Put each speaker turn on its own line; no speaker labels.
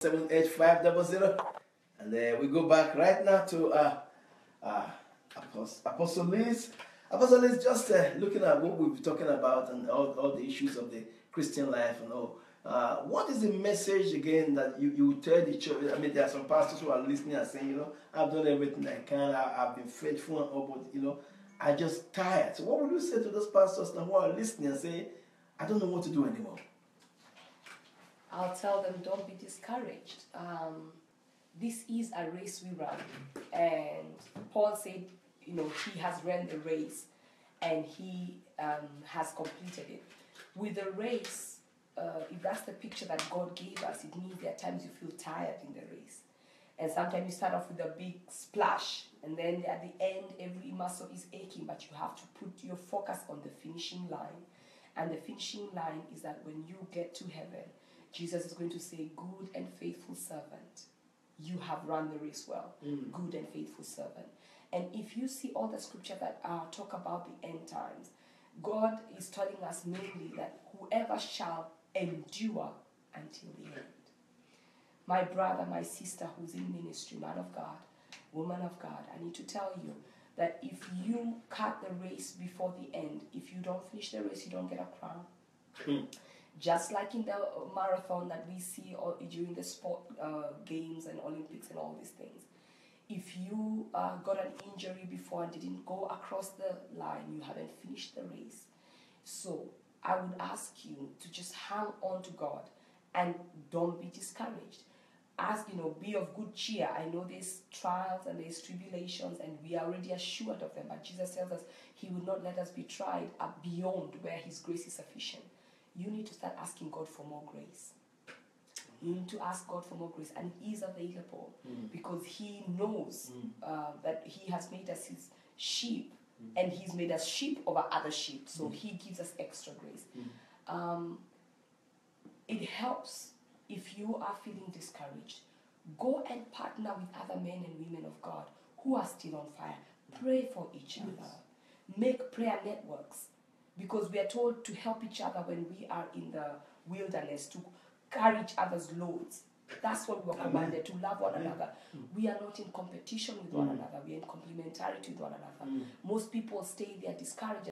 78500. And we go back right now to Apostle Liz. Apostle Liz, just looking at what we've been talking about and all the issues of the Christian life and all. What is the message again that you tell the church? I mean, there are some pastors who are listening and saying, I've done everything I can, I've been faithful and all, but I just tired. So what would you say to those pastors now who are listening and saying, I don't know what to do anymore?
I'll tell them, don't be discouraged. This is a race we run. And Paul said, he has run the race and he has completed it. With the race, if that's the picture that God gave us, it means there are times you feel tired in the race. And sometimes you start off with a big splash, and then at the end, every muscle is aching, but you have to put your focus on the finishing line. And the finishing line is that when you get to heaven, Jesus is going to say, good and faithful servant, you have run the race well. Good and faithful servant. And if you see all the scripture that talk about the end times, God is telling us mainly that whoever shall endure until the end. My brother, my sister who's in ministry, man of God, woman of God, I need to tell you that if you cut the race before the end, if you don't finish the race, you don't get a crown. Just like in the marathon that we see during the sport games and Olympics and all these things. If you got an injury before and didn't go across the line, you haven't finished the race. So I would ask you to just hang on to God and don't be discouraged. Be of good cheer. I know there's trials and there's tribulations and we are already assured of them, but Jesus tells us he would not let us be tried beyond where his grace is sufficient. You need to start asking God for more grace. You need to ask God for more grace, and he is available because he knows that he has made us his sheep, and he's made us sheep over other sheep, so he gives us extra grace. It helps if you are feeling discouraged. Go and partner with other men and women of God who are still on fire. Pray for each other. Make prayer networks, because we are told to help each other when we are in the wilderness, to carry each other's loads. That's what we are commanded, to love one another. We are not in competition with one another. We are in complementarity with one another. Most people stay there discouraged.